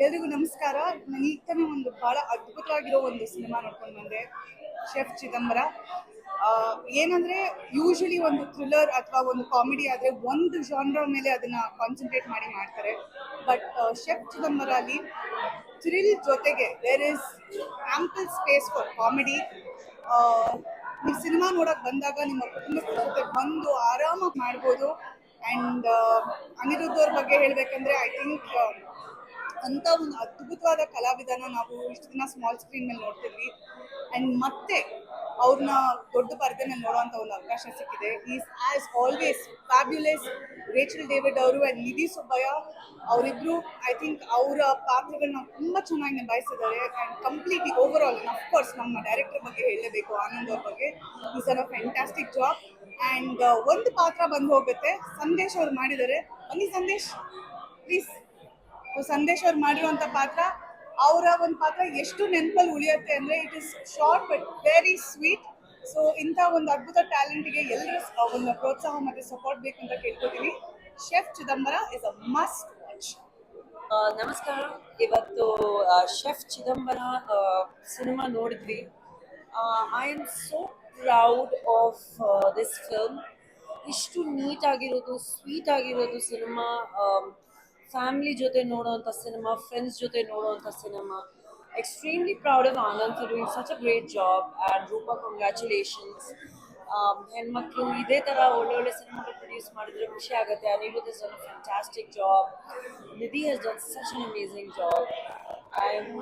ಎಲ್ರಿಗೂ ನಮಸ್ಕಾರ. ನಾನು ಈಗ ತಾನೇ ಒಂದು ಬಹಳ ಅದ್ಭುತವಾಗಿರೋ ಒಂದು ಸಿನಿಮಾ ನೋಡ್ಕೊಂಡು ಬಂದೆ, ಶೆಫ್ ಚಿದಂಬರ. ಏನಂದ್ರೆ ಯೂಶಲಿ ಒಂದು ಥ್ರಿಲ್ಲರ್ ಅಥವಾ ಒಂದು ಕಾಮಿಡಿ ಆದರೆ ಒಂದು ಜಾನ್ರ ಮೇಲೆ ಅದನ್ನ ಕಾನ್ಸಂಟ್ರೇಟ್ ಮಾಡಿ ಮಾಡ್ತಾರೆ. ಬಟ್ ಶೆಫ್ ಚಿದಂಬರ ಅಲ್ಲಿ ಥ್ರಿಲ್ ಜೊತೆಗೆ there is ample space for comedy. ನೀವು ಸಿನಿಮಾ ನೋಡಕ್ ಬಂದಾಗ ನಿಮ್ಮ ಕುಟುಂಬದ ಜೊತೆ ಬಂದು ಆರಾಮಾಗಿ ಮಾಡ್ಬೋದು. ಆ್ಯಂಡ್ ಅನಿರುದ್ಧ ಅವ್ರ ಬಗ್ಗೆ ಹೇಳ್ಬೇಕಂದ್ರೆ ಐ ಥಿಂಕ್ ಅಂತ ಒಂದು ಅದ್ಭುತವಾದ ಕಲಾವಿದನ ನಾವು ಇಷ್ಟು ದಿನ ಸ್ಮಾಲ್ ಸ್ಕ್ರೀನ್ ಮೇಲೆ ನೋಡ್ತಿದ್ವಿ, ಆ್ಯಂಡ್ ಮತ್ತೆ ಅವ್ರನ್ನ ದೊಡ್ಡ ಪರದೆ ಮೇಲೆ ನೋಡುವಂಥ ಒಂದು ಅವಕಾಶ ಸಿಕ್ಕಿದೆ. Is as always fabulous. Rachel David ಅವರು ಆ್ಯಂಡ್ ನಿಧಿ ಸುಬ್ಬಯ್ಯ ಅವರಿಬ್ರು ಐ ಥಿಂಕ್ ಅವರ ಪಾತ್ರಗಳನ್ನ ತುಂಬ ಚೆನ್ನಾಗಿ ನಿಭಾಯಿಸಿದ್ದಾರೆ. And completely over all of course ನಮ್ಮ ಡೈರೆಕ್ಟರ್ ಬಗ್ಗೆ ಹೇಳಲೇಬೇಕು, ಆನಂದ್ ಅವ್ರ ಬಗ್ಗೆ. Is a fantastic job. And ಒಂದು ಪಾತ್ರ ಬಂದು ಹೋಗುತ್ತೆ, ಸಂದೇಶ್ ಅವ್ರು ಮಾಡಿದ್ದಾರೆ. ಬನ್ನಿ ಸಂದೇಶ್ ಪ್ಲೀಸ್. ಸಂದೇಶ್ ಅವ್ರು ಮಾಡಿರುವಂಥ ಪಾತ್ರ, ಅವರ ಒಂದು ಪಾತ್ರ ಎಷ್ಟು ನೆನಪಲ್ಲಿ ಉಳಿಯುತ್ತೆ ಅಂದರೆ it is short but very sweet. So ಇಂಥ ಒಂದು ಅದ್ಭುತ ಟ್ಯಾಲೆಂಟ್ಗೆ ಎಲ್ಲರೂ ಒಂದು ಪ್ರೋತ್ಸಾಹ ಮತ್ತು ಸಪೋರ್ಟ್ ಬೇಕು ಅಂತ ಕೇಳ್ಕೊತೀನಿ. Chef Chidambara is a must watch. ನಮಸ್ಕಾರ. ಇವತ್ತು ಶೆಫ್ ಚಿದಂಬರ ಸಿನಿಮಾ ನೋಡಿದ್ವಿ. I am so proud of this film. ಇಷ್ಟು ನೀಟಾಗಿರೋದು, ಸ್ವೀಟ್ ಆಗಿರೋದು ಸಿನಿಮಾ. ಫ್ಯಾಮಿಲಿ ಜೊತೆ ನೋಡೋವಂಥ ಸಿನಿಮಾ, ಫ್ರೆಂಡ್ಸ್ ಜೊತೆ ನೋಡೋವಂಥ cinema. Extremely proud of Anand for doing such a great job. And Rupa, congratulations. ಹೆಣ್ಮಕ್ಳು ಇದೇ ಥರ ಒಳ್ಳೊಳ್ಳೆ ಸಿನಿಮಾಗಳು ಪ್ರೊಡ್ಯೂಸ್ ಮಾಡಿದ್ರೆ ಖುಷಿ ಆಗುತ್ತೆ. Aniruddh has done a fantastic job. Nidhi has done such an amazing job. I am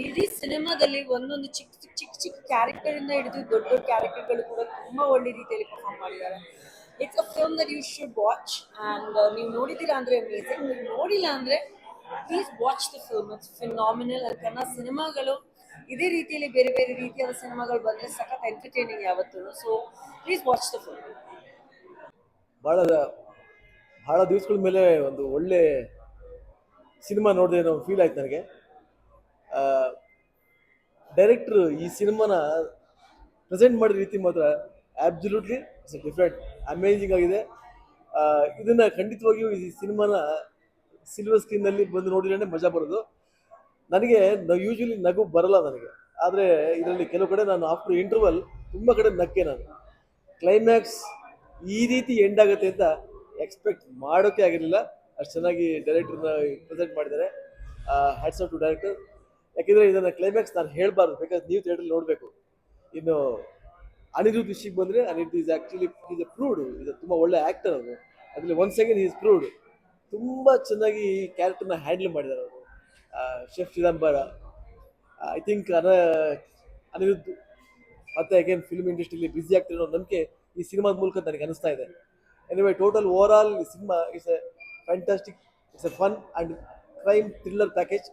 ಇಡೀ ಸಿನಿಮಾದಲ್ಲಿ ಒಂದೊಂದು ಚಿಕ್ಕ ಕ್ಯಾರೆಕ್ಟರಿಂದ ಹಿಡಿದು ದೊಡ್ಡ ದೊಡ್ಡ ಕ್ಯಾರೆಕ್ಟರ್ಗಳು ಕೂಡ ತುಂಬ ಒಳ್ಳೆ ರೀತಿಯಲ್ಲಿ ಪರ್ಫಾರ್ಮ್ ಮಾಡಿದ್ದಾರೆ. It's a film that you should watch. And ನೀವು ನೋಡಿದ್ದೀರಾ ಅಂದರೆ ಅಮೇಝಿಂಗ್, ನೀವು ನೋಡಿಲ್ಲ ಅಂದರೆ please watch the film. It's phenomenal. ಅದು ಕನ್ನಡ ಸಿನಿಮಾಗಳು ಇದೇ ರೀತಿಯಲ್ಲಿ ಬೇರೆ ಬೇರೆ ರೀತಿಯಾದ ಸಿನಿಮಾಗಳು ಬಂದರೆ ಸಖತ್ ಎಂಟರ್ಟೈನಿಂಗ್ ಯಾವತ್ತೂ. So please watch the film. ಭಾಳ ಭಾಳ ದಿವಸಗಳ ಮೇಲೆ ಒಂದು ಒಳ್ಳೆ ಸಿನಿಮಾ ನೋಡಿದೆ ಅನ್ನೋ ಫೀಲ್ ಆಯ್ತು ನನಗೆ. ಡೈರೆಕ್ಟ್ರು ಈ ಸಿನಿಮಾನ ಪ್ರೆಸೆಂಟ್ ಮಾಡಿದ ರೀತಿ ಮಾತ್ರ ಆಬ್ಸಲ್ಯೂಟ್ಲಿ ಇಟ್ಸ್ ಡಿಫ್ರೆಂಟ್, ಅಮೇಜಿಂಗ್ ಆಗಿದೆ. ಇದನ್ನು ಖಂಡಿತವಾಗಿಯೂ ಈ ಸಿನಿಮಾನ ಸಿಲ್ವರ್ ಸ್ಕ್ರೀನ್ನಲ್ಲಿ ಬಂದು ನೋಡಿದ್ರೆ ಮಜಾ ಬರೋದು. ನನಗೆ ಯೂಶ್ವಲಿ ನಗು ಬರಲ್ಲ ನನಗೆ, ಆದರೆ ಇದರಲ್ಲಿ ಕೆಲವು ಕಡೆ ನಾನು ಆಫ್ಟರ್ ಇಂಟರ್ವಲ್ ತುಂಬ ಕಡೆ ನಕ್ಕೆ. ನಾನು ಕ್ಲೈಮ್ಯಾಕ್ಸ್ ಈ ರೀತಿ ಎಂಡ್ ಆಗುತ್ತೆ ಅಂತ ಎಕ್ಸ್ಪೆಕ್ಟ್ ಮಾಡೋಕ್ಕೆ ಆಗಿರಲಿಲ್ಲ. ಅಷ್ಟು ಚೆನ್ನಾಗಿ ಡೈರೆಕ್ಟರ್ನ ಪ್ರೆಸೆಂಟ್ ಮಾಡಿದ್ದಾರೆ. Hats off to director. ಯಾಕೆಂದರೆ ಇದನ್ನು ಕ್ಲೈಮ್ಯಾಕ್ಸ್ ನಾನು ಹೇಳಬಾರ್ದು, ಬೇಕಾದ್ರೆ ನೀವು ಥಿಯೇಟ್ರಲ್ಲಿ ನೋಡಬೇಕು. ಇನ್ನು ಅನಿರುದ್ಧ್ ವಿಷಯಕ್ಕೆ ಬಂದರೆ, Aniruddh is actually is a proved, ಇದು ತುಂಬ ಒಳ್ಳೆ ಆ್ಯಕ್ಟರ್ ಅವರು. ಅದರಲ್ಲಿ ಒನ್ಸ್ ಅಗೇನ್ ಈಸ್ ಪ್ರೂವ್ಡ್. ತುಂಬ ಚೆನ್ನಾಗಿ ಈ ಕ್ಯಾರೆಕ್ಟರ್ನ ಹ್ಯಾಂಡಲ್ ಮಾಡಿದ್ದಾರೆ ಅವರು. Chef Chidambara I think Aniruddh ಮತ್ತೆ ಅಗೇನ್ ಫಿಲ್ಮ್ ಇಂಡಸ್ಟ್ರಿಯಲ್ಲಿ ಬ್ಯುಸಿ ಆಗ್ತಿರೋ ನಂಬಿಕೆ ಈ ಸಿನಿಮಾದ ಮೂಲಕ ನನಗೆ ಅನಿಸ್ತಾ ಇದೆ. ಎನಿವೇ ಟೋಟಲ್ ಓವರ್ ಆಲ್ ಈ cinema it's A fantastic, it's A fun and crime thriller package.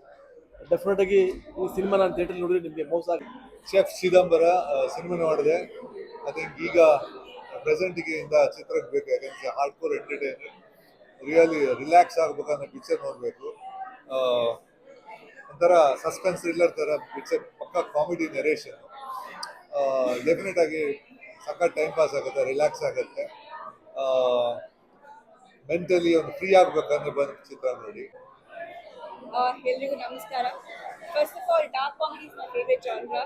Definite ಆಗಿ ಈ ಸಿನಿಮಾ ನಾನು ಥಿಯೇಟರ್ ನೋಡಿದ್ರೆ ನಿಮಗೆ ಮೋಸ ಆಗುತ್ತೆ. ಶೆಫ್ ಚಿದಂಬರ ಸಿನಿಮಾ ನೋಡಿದೆ. ಐ ಥಿಂಕ್ ಈಗ ಪ್ರೆಸೆಂಟಿಗೆ ಇಂದ ಚಿತ್ರಕ್ಕೆ ಬೇಕು, ಯಾಕಂದರೆ hard core entertainer. Really relax ಆಗಬೇಕಂದ್ರೆ ಪಿಕ್ಚರ್ ನೋಡಬೇಕು. ಒಂಥರ ಸಸ್ಪೆನ್ಸ್ ಥ್ರಿಲ್ಲರ್ ಥರ ಪಿಕ್ಚರ್, ಪಕ್ಕ ಕಾಮಿಡಿ ನರೇಷನ್. ಡೆಫಿನೆಟ್ ಆಗಿ ಸಖತ್ ಟೈಮ್ ಪಾಸ್ ಆಗುತ್ತೆ, ರಿಲ್ಯಾಕ್ಸ್ ಆಗುತ್ತೆ. ಮೆಂಟಲಿ ಒಂದು ಫ್ರೀ ಆಗಬೇಕಂದ್ರೆ ಬಂದು ಚಿತ್ರ ನೋಡಿ. ಎಲ್ರಿಗೂ ನಮಸ್ಕಾರ. First of all dark comedy is my favourite genre.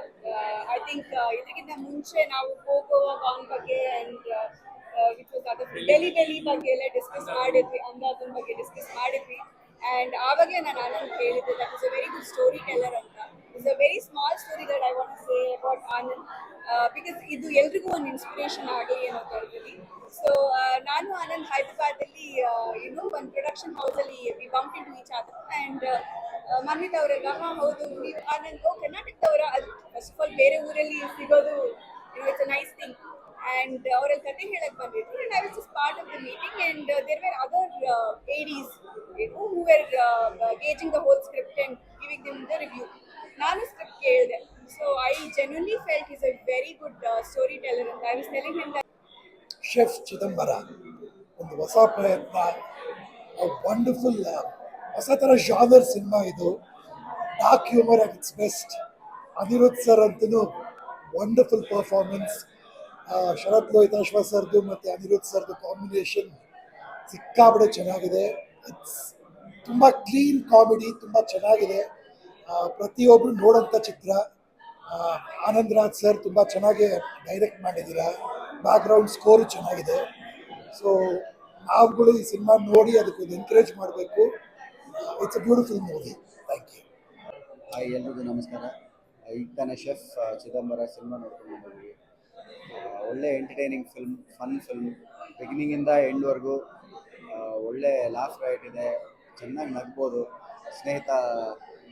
I think ಇದಕ್ಕಿಂತ ಮುಂಚೆ ನಾವು ಕೋಕೋ ಗಾನ್ ಬಗ್ಗೆ and which was other Delhi ಬಗ್ಗೆ ಎಲ್ಲ ಡಿಸ್ಕಸ್ ಮಾಡಿದ್ವಿ, ಅಂದಾಜನ್ ಬಗ್ಗೆ ಡಿಸ್ಕಸ್ ಮಾಡಿದ್ವಿ. ಆ್ಯಂಡ್ ಆವಾಗಲೇ ನಾನು ಆನಂದ್ ಹೇಳಿದ್ದೆ that is a very good story teller ಅಂತ. It's a very small story that I want to say about Anand, because ಇದು ಎಲ್ರಿಗೂ ಒಂದು ಇನ್ಸ್ಪಿರೇಷನ್ ಆಗಲಿ ಅನ್ನೋ ಥರದಲ್ಲಿ. ಸೊ ನಾನು ಆನಂದ್ ಹೈದರಾಬಾದಲ್ಲಿ ಒಂದು ಪ್ರೊಡಕ್ಷನ್ ಹೌಸಲ್ಲಿ we bump into each other. And Manvith ಅವರೆಲ್ಲ ಹೌದು ನೀವು ಆನಂದ್ ಕರ್ನಾಟಕದವರ, ಅದು ಫಸ್ಟ್ ಆಫ್ ಆಲ್ ಬೇರೆ ಊರಲ್ಲಿ ಸಿಗೋದು it's a nice thing. And ಅವರಲ್ಲಿ ಕತೆ ಹೇಳಕ್ಕೆ ಬಂದಿದ್ರು. And I was just part of the meeting and there were other ADs who were gauging the whole script and giving them the review. ನಾನು script ಕೇಳಿದೆ. So I genuinely felt he's a very good storyteller and I was telling him that chef Chidambara ಒಂದು ಹೊಸ ಪ್ರಯತ್ನ, wonderful ಹೊಸ ಥರ genre cinema ಇದು. Dark humour at its best. Aniruddh sir ಅಂತೂ wonderful performance. Sharath Lohithashwa ಸರ್ದು ಮತ್ತು ಅನಿರುದ್ಧ್ ಸರ್ದು ಕಾಂಬಿನೇಷನ್ ಸಿಕ್ಕಾಬಡೆ ಚೆನ್ನಾಗಿದೆ. ಇಟ್ಸ್ ತುಂಬ ಕ್ಲೀನ್ ಕಾಮಿಡಿ, ತುಂಬ ಚೆನ್ನಾಗಿದೆ. ಪ್ರತಿಯೊಬ್ಬರು ನೋಡೋಂಥ ಚಿತ್ರ. ಆನಂದ್ ರಾಜ್ ಸರ್ ತುಂಬ ಚೆನ್ನಾಗಿ ಡೈರೆಕ್ಟ್ ಮಾಡಿದ್ದೀರಾ. ಬ್ಯಾಕ್ಗ್ರೌಂಡ್ ಸ್ಕೋರು ಚೆನ್ನಾಗಿದೆ. ಸೊ ನಾವುಗಳು ಈ ಸಿನಿಮಾ ನೋಡಿ ಅದಕ್ಕೊಂದು ಎನ್ಕರೇಜ್ ಮಾಡಬೇಕು. It's a beautiful movie. Thank you. Hi, ಎಲ್ರಿಗೂ ನಮಸ್ಕಾರ. ಈಗ ತಾನೇ ಶೆಫ್ ಚಿದಂಬರ ಸಿನಿಮಾ ನೋಡ್ಕೊಂಡು ಬಂದಿದ್ವಿ. ಒಳ್ಳೆ ಎಂಟರ್ಟೈನಿಂಗ್ ಫಿಲ್ಮ್, ಫನ್ ಫಿಲ್ಮ್, ಬಿಗಿನಿಂಗಿಂದ ಎಂಡ್ವರೆಗೂ ಒಳ್ಳೆ ಲಾಫ್ ರೈಟ್ ಇದೆ, ಚೆನ್ನಾಗಿ ನಗ್ಬೋದು. ಸ್ನೇಹಿತ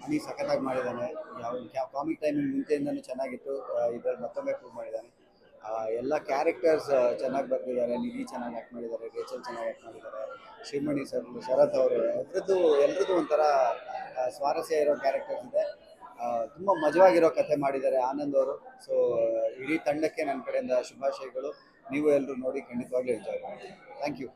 ಹನಿ ಸಖತ್ತಾಗಿ ಮಾಡಿದ್ದಾನೆ. ಯಾವ ಕಾಮಿಕ್ ಟೈಮಿಂಗ್ ಮುಂಚೆಯಿಂದನೂ ಚೆನ್ನಾಗಿತ್ತು, ಇದರಲ್ಲಿ ಮತ್ತೊಮ್ಮೆ ಪ್ರೂವ್ ಮಾಡಿದ್ದಾನೆ. ಎಲ್ಲ ಕ್ಯಾರೆಕ್ಟರ್ಸ್ ಚೆನ್ನಾಗಿ ಬರ್ತಿದ್ದಾರೆ. ನಿಧಿ ಚೆನ್ನಾಗಿ ಆ್ಯಕ್ಟ್ ಮಾಡಿದ್ದಾರೆ, ರೇಚಲ್ ಚೆನ್ನಾಗಿ ಆ್ಯಕ್ಟ್ ಮಾಡಿದ್ದಾರೆ, ಶಿವಮಣಿ ಸರ್, ಶರತ್ ಅವರು, ಎಲ್ರದ್ದು ಒಂಥರ ಸ್ವಾರಸ್ಯ ಇರೋ ಕ್ಯಾರೆಕ್ಟರ್ಸ್ ಇದೆ. ತುಂಬ ಮಜವಾಗಿರೋ ಕಥೆ ಮಾಡಿದ್ದಾರೆ ಆನಂದ್ ಅವರು. ಸೊ ಇಡೀ ತಂಡಕ್ಕೆ ನನ್ನ ಕಡೆಯಿಂದ ಶುಭಾಶಯಗಳು. ನೀವು ಎಲ್ಲರೂ ನೋಡಿ ಖಂಡಿತವಾಗ್ಲೂ ಎಂಜಾಯ್ ಮಾಡಿ. Thank you.